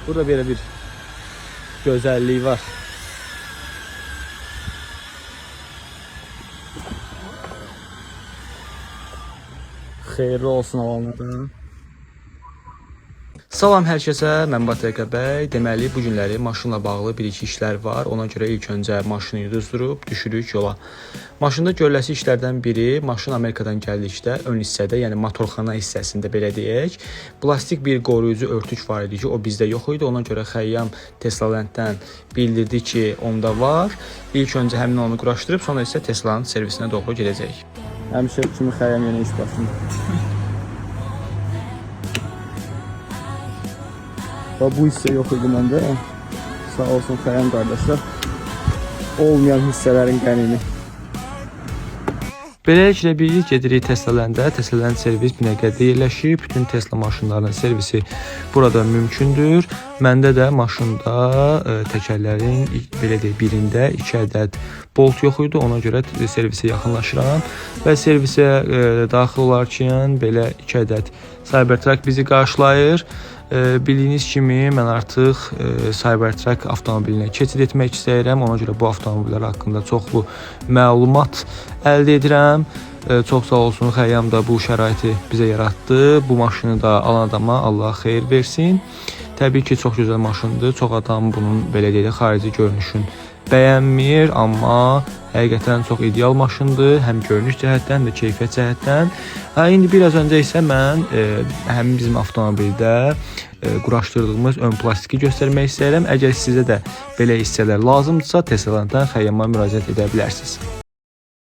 Burada belə bir gözəllik var. Xeyirli olsun alanlardan. Salam hər kəsə, mən Batırqa bəy. Deməli, bu günləri maşınla bağlı bir-iki işlər var. Ona görə ilk öncə maşını düzdürüb düşürük yola. Maşında görüləsi işlərdən biri, maşın Amerikadan gəldikdə ön hissədə, yəni motorxana hissəsində belə deyək, plastik bir qoruyucu örtük var idi ki, o bizdə yox idi. Ona görə Xəyyam Teslalanddən bildirdi ki, onda var. İlk öncə həmin onu quraşdırıb, sonra isə Teslanın servisinə doğru gedəcək. Həmişə kimi Xəyyam yenə iş başında. Bu hissə yox idi məndə. Sağ olsun Xəyyam qardaşlar. Olmayan hissələrin qənimi. Beləliklə biz gedirik Teslaland'a. Teslaland servis Binəqədidə yerləşir. Bütün Tesla maşınlarının servisi burada mümkündür. Məndə də maşında təkərlərin belə deyək birində 2 ədəd bolt yox idi. Ona görə servisə yaxınlaşıram və servisə daxil olarkən belə 2 ədəd Cybertruck bizi qarşılayır. Bildiyiniz kimi mən artıq Cybertruck avtomobilinə keçid etmək istəyirəm. Ona görə bu avtomobillər haqqında çoxlu məlumat əldə edirəm. Çox sağ olsun Xəyyam da bu şəraiti bizə yaratdı. Bu maşını da alan adama Allah xeyir versin. Təbii ki, çox gözəl maşındır. Çox adam bunun belə deyək xarici görünüşün bəyənmir, amma həqiqətən çox ideal maşındır, həm görünüş cəhətdən, həm də keyfiyyət cəhətdən. İndi biraz öncə isə mən həmin bizim avtomobildə quraşdırdığımız ön plastiki göstərmək istəyirəm. Əgər sizə də belə hissələr lazımdırsa, Teslalanddan Xəyyama müraciət edə bilərsiniz.